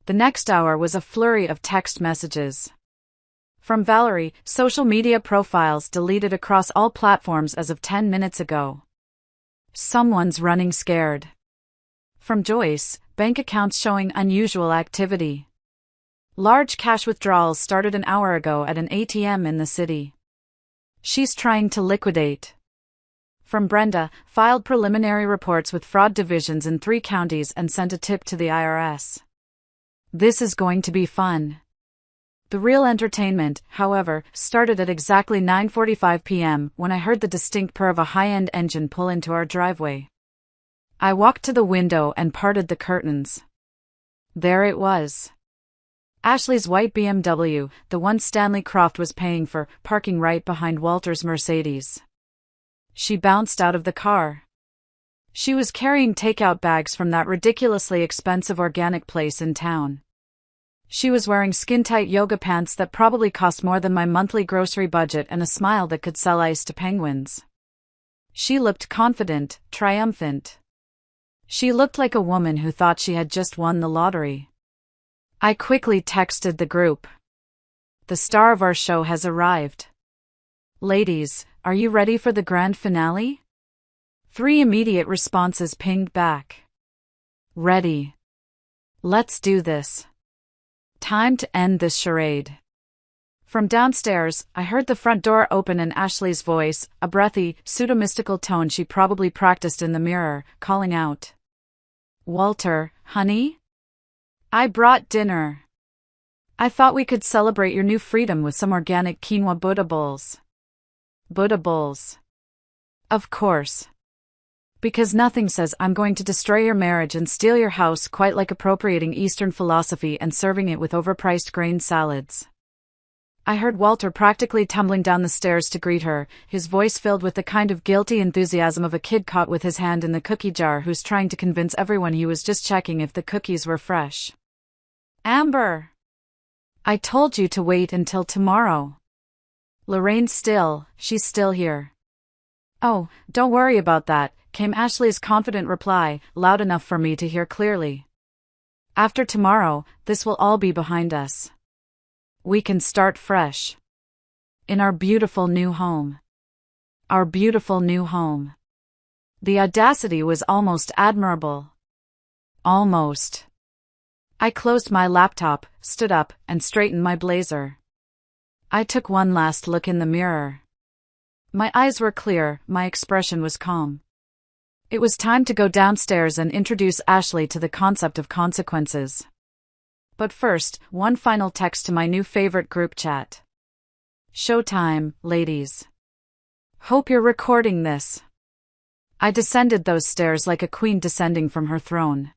The next hour was a flurry of text messages. From Valerie, social media profiles deleted across all platforms as of 10 minutes ago. Someone's running scared. From Joyce, bank accounts showing unusual activity. Large cash withdrawals started an hour ago at an ATM in the city. She's trying to liquidate. From Brenda, filed preliminary reports with fraud divisions in 3 counties and sent a tip to the IRS. This is going to be fun. The real entertainment, however, started at exactly 9:45 p.m. when I heard the distinct purr of a high-end engine pull into our driveway. I walked to the window and parted the curtains. There it was. Ashley's white BMW, the one Stanley Croft was paying for, parking right behind Walter's Mercedes. She bounced out of the car. She was carrying takeout bags from that ridiculously expensive organic place in town. She was wearing skin-tight yoga pants that probably cost more than my monthly grocery budget and a smile that could sell ice to penguins. She looked confident, triumphant. She looked like a woman who thought she had just won the lottery. I quickly texted the group. The star of our show has arrived. Ladies, are you ready for the grand finale? 3 immediate responses pinged back. Ready. Let's do this. Time to end this charade. From downstairs, I heard the front door open and Ashley's voice, a breathy, pseudo-mystical tone she probably practiced in the mirror, calling out. Walter, honey? I brought dinner. I thought we could celebrate your new freedom with some organic quinoa Buddha bowls. Buddha bowls. Of course. Because nothing says I'm going to destroy your marriage and steal your house quite like appropriating Eastern philosophy and serving it with overpriced grain salads. I heard Walter practically tumbling down the stairs to greet her, his voice filled with the kind of guilty enthusiasm of a kid caught with his hand in the cookie jar who's trying to convince everyone he was just checking if the cookies were fresh. Amber! I told you to wait until tomorrow. Lorraine's she's still here. Oh, don't worry about that, came Ashley's confident reply, loud enough for me to hear clearly. After tomorrow, this will all be behind us. We can start fresh. In our beautiful new home. Our beautiful new home. The audacity was almost admirable. Almost. I closed my laptop, stood up, and straightened my blazer. I took one last look in the mirror. My eyes were clear, my expression was calm. It was time to go downstairs and introduce Ashley to the concept of consequences. But first, one final text to my new favorite group chat. Showtime, ladies. Hope you're recording this. I descended those stairs like a queen descending from her throne.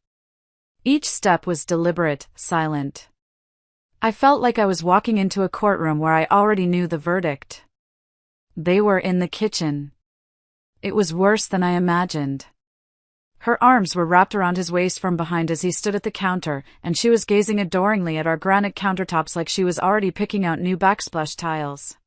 Each step was deliberate, silent. I felt like I was walking into a courtroom where I already knew the verdict. They were in the kitchen. It was worse than I imagined. Her arms were wrapped around his waist from behind as he stood at the counter, and she was gazing adoringly at our granite countertops like she was already picking out new backsplash tiles.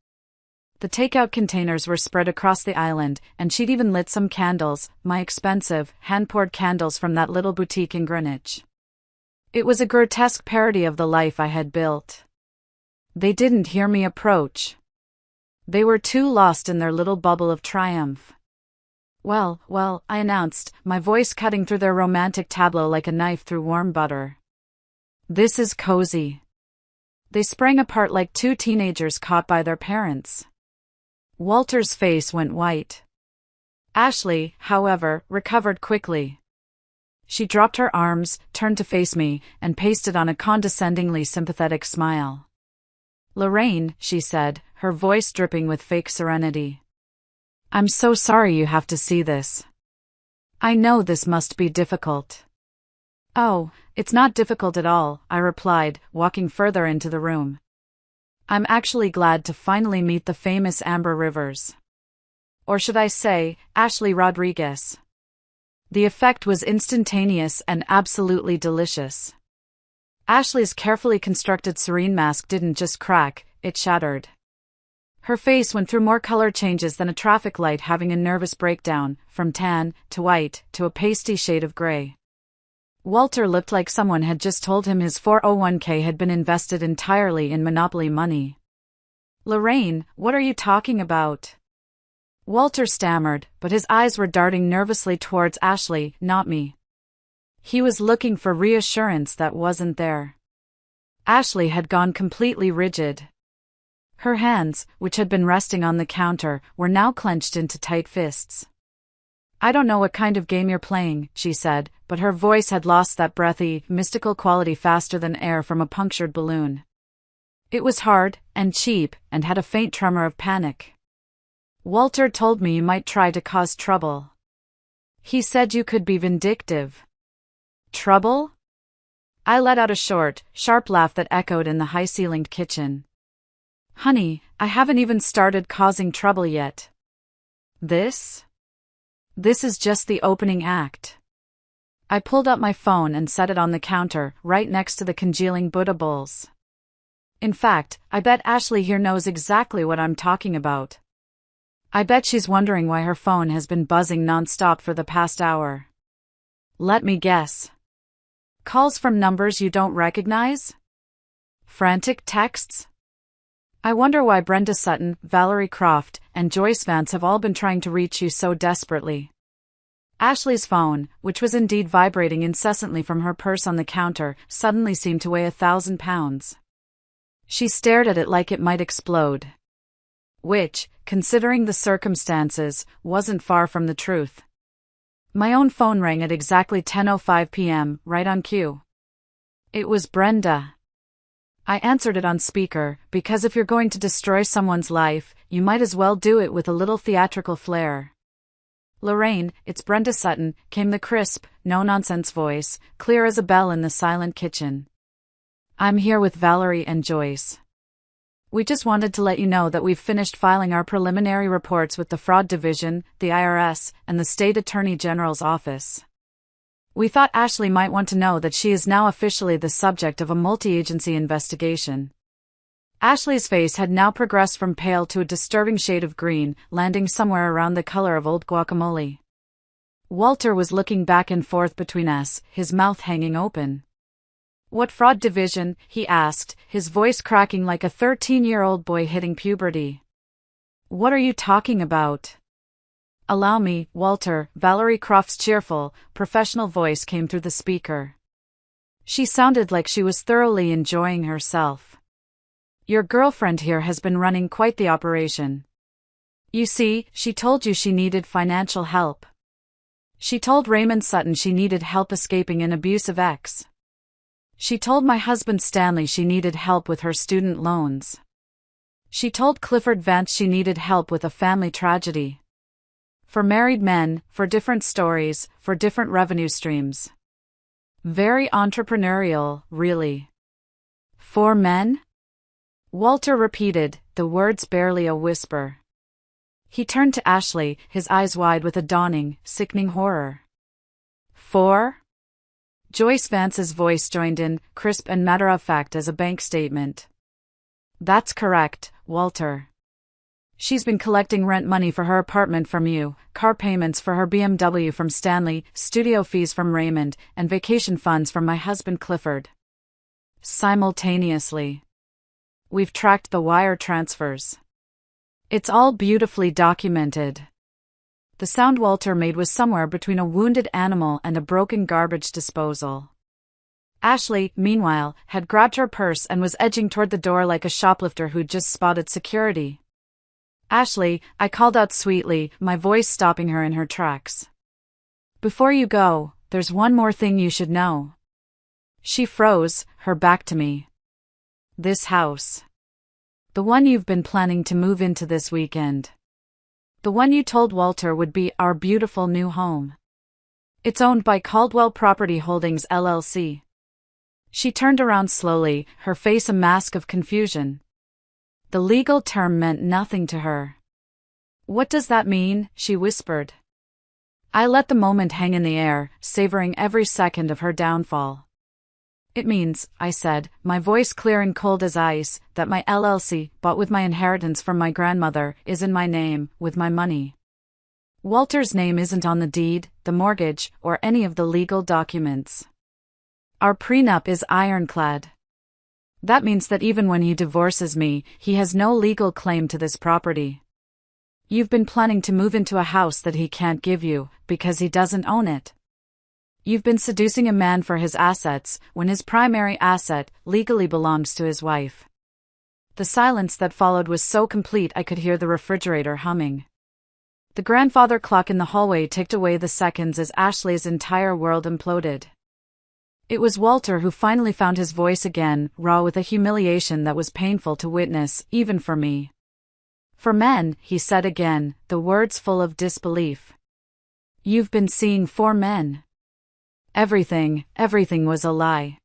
The takeout containers were spread across the island, and she'd even lit some candles, my expensive, hand-poured candles from that little boutique in Greenwich. It was a grotesque parody of the life I had built. They didn't hear me approach. They were too lost in their little bubble of triumph. Well, I announced, my voice cutting through their romantic tableau like a knife through warm butter. This is cozy. They sprang apart like two teenagers caught by their parents. Walter's face went white. Ashley, however, recovered quickly. She dropped her arms, turned to face me, and pasted on a condescendingly sympathetic smile. Lorraine, she said, her voice dripping with fake serenity. I'm so sorry you have to see this. I know this must be difficult. Oh, it's not difficult at all, I replied, walking further into the room. I'm actually glad to finally meet the famous Amber Rivers. Or should I say, Ashley Rodriguez. The effect was instantaneous and absolutely delicious. Ashley's carefully constructed serene mask didn't just crack, it shattered. Her face went through more color changes than a traffic light having a nervous breakdown, from tan, to white, to a pasty shade of gray. Walter looked like someone had just told him his 401k had been invested entirely in Monopoly money. Lorraine, what are you talking about? Walter stammered, but his eyes were darting nervously towards Ashley, not me. He was looking for reassurance that wasn't there. Ashley had gone completely rigid. Her hands, which had been resting on the counter, were now clenched into tight fists. I don't know what kind of game you're playing, she said, but her voice had lost that breathy, mystical quality faster than air from a punctured balloon. It was hard, and cheap, and had a faint tremor of panic. Walter told me you might try to cause trouble. He said you could be vindictive. Trouble? I let out a short, sharp laugh that echoed in the high-ceilinged kitchen. Honey, I haven't even started causing trouble yet. This is just the opening act. I pulled up my phone and set it on the counter, right next to the congealing Buddha bowls. In fact, I bet Ashley here knows exactly what I'm talking about. I bet she's wondering why her phone has been buzzing non-stop for the past hour. Let me guess. Calls from numbers you don't recognize? Frantic texts? I wonder why Brenda Sutton, Valerie Croft, and Joyce Vance have all been trying to reach you so desperately. Ashley's phone, which was indeed vibrating incessantly from her purse on the counter, suddenly seemed to weigh 1,000 pounds. She stared at it like it might explode. Which, considering the circumstances, wasn't far from the truth. My own phone rang at exactly 10:05 p.m., right on cue. It was Brenda. I answered it on speaker, because if you're going to destroy someone's life, you might as well do it with a little theatrical flair. Lorraine, it's Brenda Sutton, came the crisp, no-nonsense voice, clear as a bell in the silent kitchen. I'm here with Valerie and Joyce. We just wanted to let you know that we've finished filing our preliminary reports with the Fraud Division, the IRS, and the State Attorney General's office. We thought Ashley might want to know that she is now officially the subject of a multi-agency investigation. Ashley's face had now progressed from pale to a disturbing shade of green, landing somewhere around the color of old guacamole. Walter was looking back and forth between us, his mouth hanging open. What fraud division? He asked, his voice cracking like a 13-year-old boy hitting puberty. What are you talking about? Allow me, Walter. Valerie Croft's cheerful, professional voice came through the speaker. She sounded like she was thoroughly enjoying herself. Your girlfriend here has been running quite the operation. You see, she told you she needed financial help. She told Raymond Sutton she needed help escaping an abusive ex. She told my husband Stanley she needed help with her student loans. She told Clifford Vance she needed help with a family tragedy. For married men, for different stories, for different revenue streams. Very entrepreneurial, really. 4 men? Walter repeated, the words barely a whisper. He turned to Ashley, his eyes wide with a dawning, sickening horror. 4? Joyce Vance's voice joined in, crisp and matter-of-fact as a bank statement. That's correct, Walter. She's been collecting rent money for her apartment from you, car payments for her BMW from Stanley, studio fees from Raymond, and vacation funds from my husband Clifford. Simultaneously. We've tracked the wire transfers. It's all beautifully documented. The sound Walter made was somewhere between a wounded animal and a broken garbage disposal. Ashley, meanwhile, had grabbed her purse and was edging toward the door like a shoplifter who'd just spotted security. Ashley, I called out sweetly, my voice stopping her in her tracks. Before you go, there's one more thing you should know. She froze, her back to me. This house. The one you've been planning to move into this weekend. The one you told Walter would be our beautiful new home. It's owned by Caldwell Property Holdings LLC. She turned around slowly, her face a mask of confusion. The legal term meant nothing to her. What does that mean? She whispered. I let the moment hang in the air, savoring every second of her downfall. It means, I said, my voice clear and cold as ice, that my LLC, bought with my inheritance from my grandmother, is in my name, with my money. Walter's name isn't on the deed, the mortgage, or any of the legal documents. Our prenup is ironclad. That means that even when he divorces me, he has no legal claim to this property. You've been planning to move into a house that he can't give you, because he doesn't own it. You've been seducing a man for his assets, when his primary asset legally belongs to his wife. The silence that followed was so complete I could hear the refrigerator humming. The grandfather clock in the hallway ticked away the seconds as Ashley's entire world imploded. It was Walter who finally found his voice again, raw with a humiliation that was painful to witness, even for me. For men, he said again, the words full of disbelief. You've been seeing 4 men. Everything was a lie.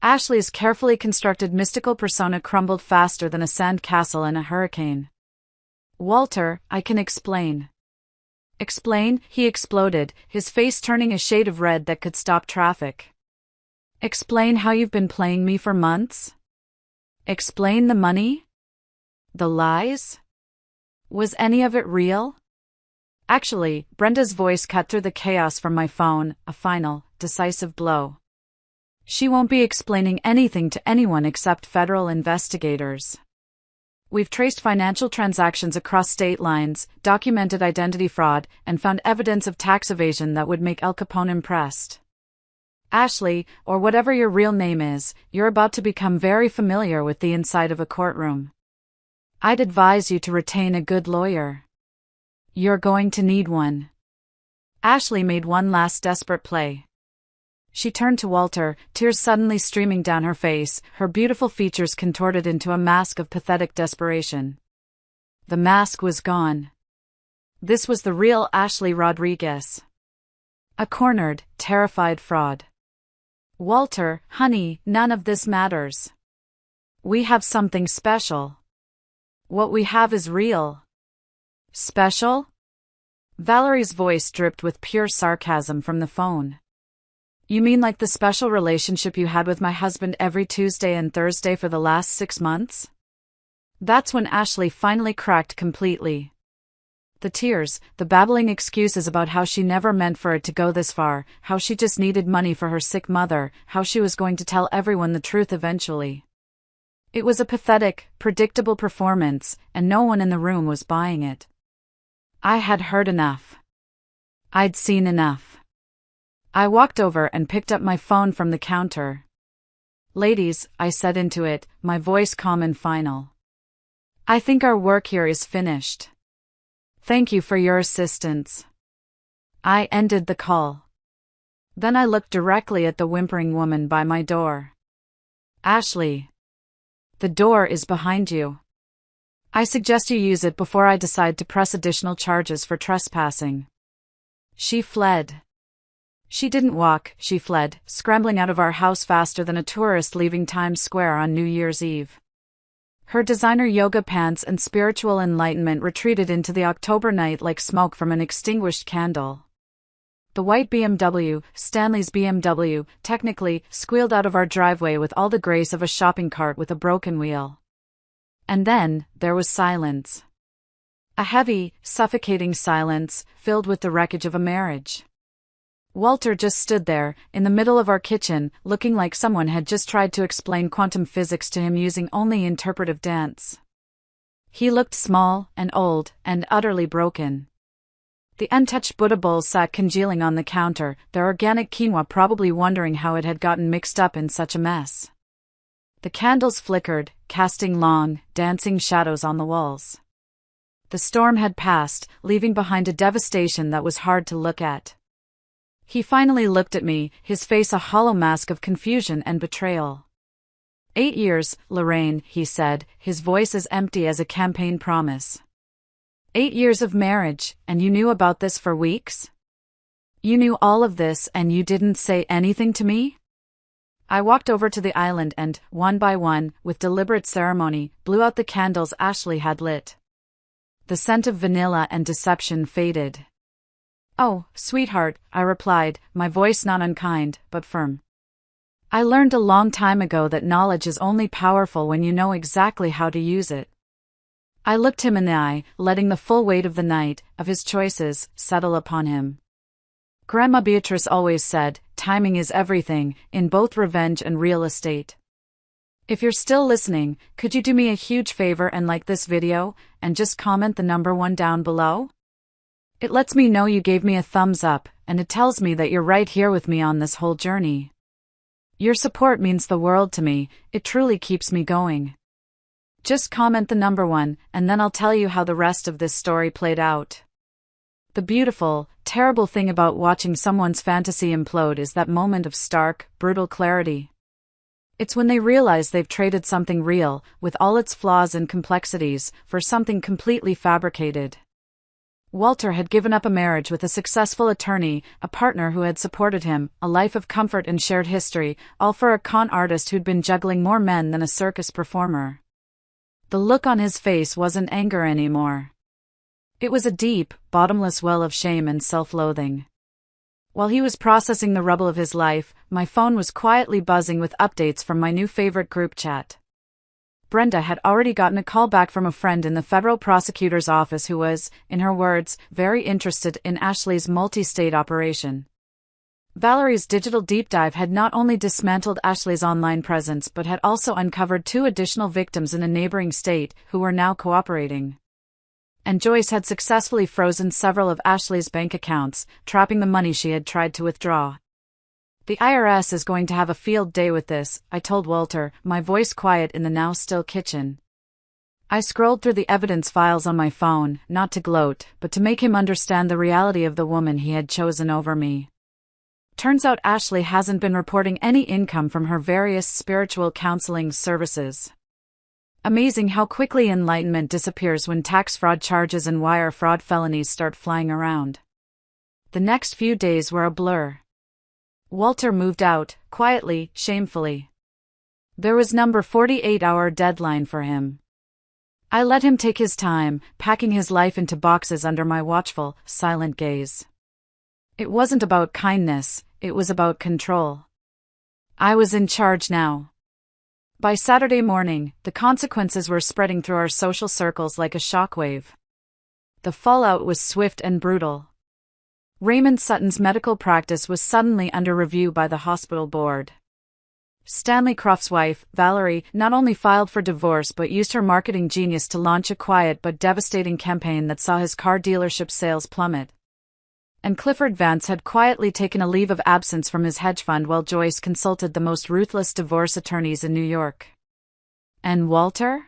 Ashley's carefully constructed mystical persona crumbled faster than a sand castle in a hurricane. Walter, I can explain. Explain? He exploded, his face turning a shade of red that could stop traffic. Explain how you've been playing me for months? Explain the money? The lies? Was any of it real? Actually, Brenda's voice cut through the chaos from my phone, a final, decisive blow. She won't be explaining anything to anyone except federal investigators. We've traced financial transactions across state lines, documented identity fraud, and found evidence of tax evasion that would make Al Capone impressed. Ashley, or whatever your real name is, you're about to become very familiar with the inside of a courtroom. I'd advise you to retain a good lawyer. You're going to need one. Ashley made one last desperate play. She turned to Walter, tears suddenly streaming down her face, her beautiful features contorted into a mask of pathetic desperation. The mask was gone. This was the real Ashley Rodriguez. A cornered, terrified fraud. Walter, honey, none of this matters. We have something special. What we have is real. Special? Valerie's voice dripped with pure sarcasm from the phone. You mean like the special relationship you had with my husband every Tuesday and Thursday for the last 6 months? That's when Ashley finally cracked completely. The tears, the babbling excuses about how she never meant for it to go this far, how she just needed money for her sick mother, how she was going to tell everyone the truth eventually. It was a pathetic, predictable performance, and no one in the room was buying it. I had heard enough. I'd seen enough. I walked over and picked up my phone from the counter. Ladies, I said into it, my voice calm and final. I think our work here is finished. Thank you for your assistance. I ended the call. Then I looked directly at the whimpering woman by my door. Ashley. The door is behind you. I suggest you use it before I decide to press additional charges for trespassing. She fled. She didn't walk, she fled, scrambling out of our house faster than a tourist leaving Times Square on New Year's Eve. Her designer yoga pants and spiritual enlightenment retreated into the October night like smoke from an extinguished candle. The white BMW, Stanley's BMW, technically, squealed out of our driveway with all the grace of a shopping cart with a broken wheel. And then, there was silence. A heavy, suffocating silence, filled with the wreckage of a marriage. Walter just stood there, in the middle of our kitchen, looking like someone had just tried to explain quantum physics to him using only interpretive dance. He looked small, and old, and utterly broken. The untouched Buddha bowls sat congealing on the counter, their organic quinoa probably wondering how it had gotten mixed up in such a mess. The candles flickered, casting long, dancing shadows on the walls. The storm had passed, leaving behind a devastation that was hard to look at. He finally looked at me, his face a hollow mask of confusion and betrayal. 8 years, Lorraine, he said, his voice as empty as a campaign promise. 8 years of marriage, and you knew about this for weeks? You knew all of this and you didn't say anything to me? I walked over to the island and, one by one, with deliberate ceremony, blew out the candles Ashley had lit. The scent of vanilla and deception faded. Oh, sweetheart, I replied, my voice not unkind, but firm. I learned a long time ago that knowledge is only powerful when you know exactly how to use it. I looked him in the eye, letting the full weight of the night, of his choices, settle upon him. Grandma Beatrice always said, timing is everything, in both revenge and real estate. If you're still listening, could you do me a huge favor and like this video, and just comment the number 1 down below? It lets me know you gave me a thumbs up, and it tells me that you're right here with me on this whole journey. Your support means the world to me, it truly keeps me going. Just comment the number 1, and then I'll tell you how the rest of this story played out. The beautiful, terrible thing about watching someone's fantasy implode is that moment of stark, brutal clarity. It's when they realize they've traded something real, with all its flaws and complexities, for something completely fabricated. Walter had given up a marriage with a successful attorney, a partner who had supported him, a life of comfort and shared history, all for a con artist who'd been juggling more men than a circus performer. The look on his face wasn't anger anymore. It was a deep, bottomless well of shame and self-loathing. While he was processing the rubble of his life, my phone was quietly buzzing with updates from my new favorite group chat. Brenda had already gotten a call back from a friend in the federal prosecutor's office who was, in her words, very interested in Ashley's multi-state operation. Valerie's digital deep dive had not only dismantled Ashley's online presence but had also uncovered 2 additional victims in a neighboring state, who were now cooperating. And Joyce had successfully frozen several of Ashley's bank accounts, trapping the money she had tried to withdraw. The IRS is going to have a field day with this, I told Walter, my voice quiet in the now still kitchen. I scrolled through the evidence files on my phone, not to gloat, but to make him understand the reality of the woman he had chosen over me. Turns out Ashley hasn't been reporting any income from her various spiritual counseling services. Amazing how quickly enlightenment disappears when tax fraud charges and wire fraud felonies start flying around. The next few days were a blur. Walter moved out, quietly, shamefully. There was no 48-hour deadline for him. I let him take his time, packing his life into boxes under my watchful, silent gaze. It wasn't about kindness, it was about control. I was in charge now. By Saturday morning, the consequences were spreading through our social circles like a shockwave. The fallout was swift and brutal. Raymond Sutton's medical practice was suddenly under review by the hospital board. Stanley Croft's wife, Valerie, not only filed for divorce but used her marketing genius to launch a quiet but devastating campaign that saw his car dealership sales plummet. And Clifford Vance had quietly taken a leave of absence from his hedge fund while Joyce consulted the most ruthless divorce attorneys in New York. And Walter?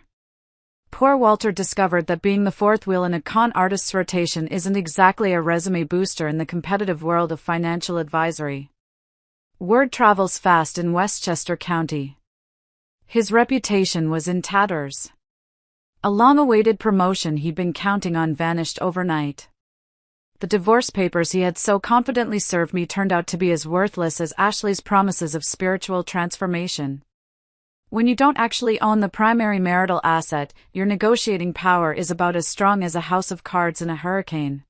Poor Walter discovered that being the fourth wheel in a con artist's rotation isn't exactly a resume booster in the competitive world of financial advisory. Word travels fast in Westchester County. His reputation was in tatters. A long-awaited promotion he'd been counting on vanished overnight. The divorce papers he had so confidently served me turned out to be as worthless as Ashley's promises of spiritual transformation. When you don't actually own the primary marital asset, your negotiating power is about as strong as a house of cards in a hurricane.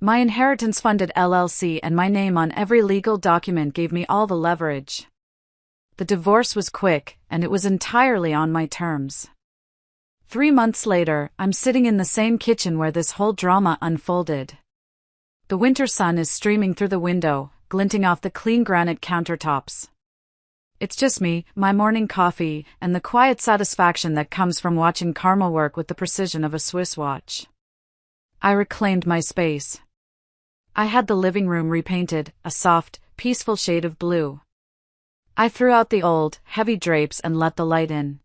My inheritance-funded LLC and my name on every legal document gave me all the leverage. The divorce was quick, and it was entirely on my terms. 3 months later, I'm sitting in the same kitchen where this whole drama unfolded. The winter sun is streaming through the window, glinting off the clean granite countertops. It's just me, my morning coffee, and the quiet satisfaction that comes from watching karma work with the precision of a Swiss watch. I reclaimed my space. I had the living room repainted, a soft, peaceful shade of blue. I threw out the old, heavy drapes and let the light in.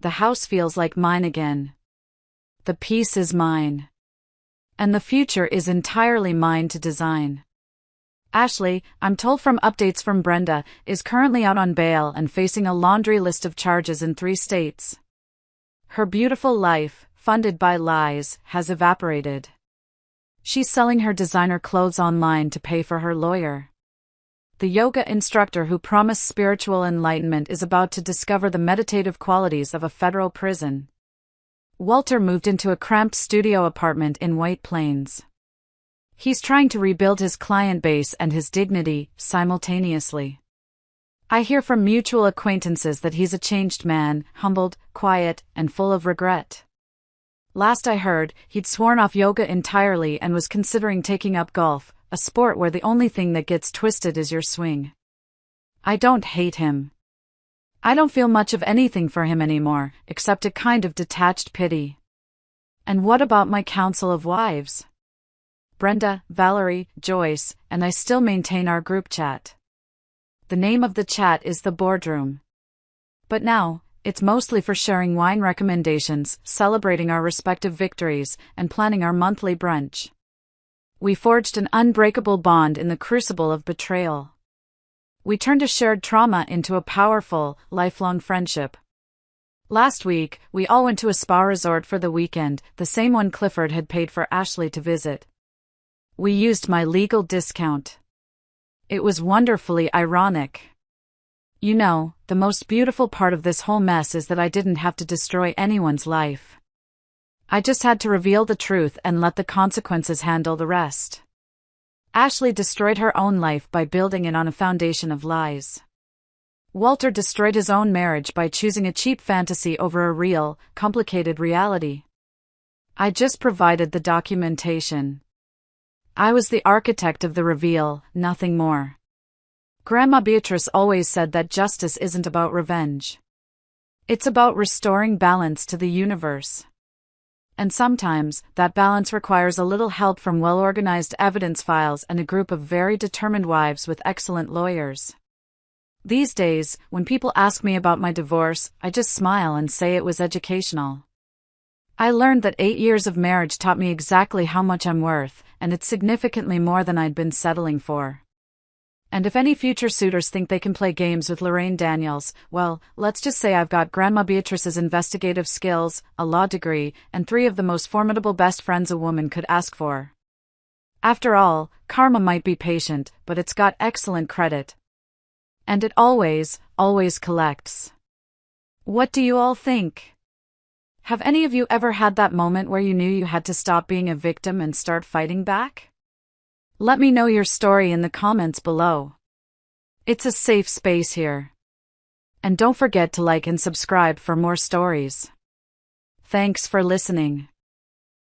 The house feels like mine again. The peace is mine. And the future is entirely mine to design. Ashley, I'm told from updates from Brenda, is currently out on bail and facing a laundry list of charges in 3 states. Her beautiful life, funded by lies, has evaporated. She's selling her designer clothes online to pay for her lawyer. The yoga instructor who promised spiritual enlightenment is about to discover the meditative qualities of a federal prison. Walter moved into a cramped studio apartment in White Plains. He's trying to rebuild his client base and his dignity, simultaneously. I hear from mutual acquaintances that he's a changed man, humbled, quiet, and full of regret. Last I heard, he'd sworn off yoga entirely and was considering taking up golf, a sport where the only thing that gets twisted is your swing. I don't hate him. I don't feel much of anything for him anymore, except a kind of detached pity. And what about my council of wives? Brenda, Valerie, Joyce, and I still maintain our group chat. The name of the chat is The Boardroom. But now, it's mostly for sharing wine recommendations, celebrating our respective victories, and planning our monthly brunch. We forged an unbreakable bond in the crucible of betrayal. We turned a shared trauma into a powerful, lifelong friendship. Last week, we all went to a spa resort for the weekend, the same one Clifford had paid for Ashley to visit. We used my legal discount. It was wonderfully ironic. You know, the most beautiful part of this whole mess is that I didn't have to destroy anyone's life. I just had to reveal the truth and let the consequences handle the rest. Ashley destroyed her own life by building it on a foundation of lies. Walter destroyed his own marriage by choosing a cheap fantasy over a real, complicated reality. I just provided the documentation. I was the architect of the reveal, nothing more. Grandma Beatrice always said that justice isn't about revenge. It's about restoring balance to the universe. And sometimes, that balance requires a little help from well-organized evidence files and a group of very determined wives with excellent lawyers. These days, when people ask me about my divorce, I just smile and say it was educational. I learned that 8 years of marriage taught me exactly how much I'm worth, and it's significantly more than I'd been settling for. And if any future suitors think they can play games with Lorraine Daniels, well, let's just say I've got Grandma Beatrice's investigative skills, a law degree, and 3 of the most formidable best friends a woman could ask for. After all, karma might be patient, but it's got excellent credit. And it always collects. What do you all think? Have any of you ever had that moment where you knew you had to stop being a victim and start fighting back? Let me know your story in the comments below. It's a safe space here. And don't forget to like and subscribe for more stories. Thanks for listening.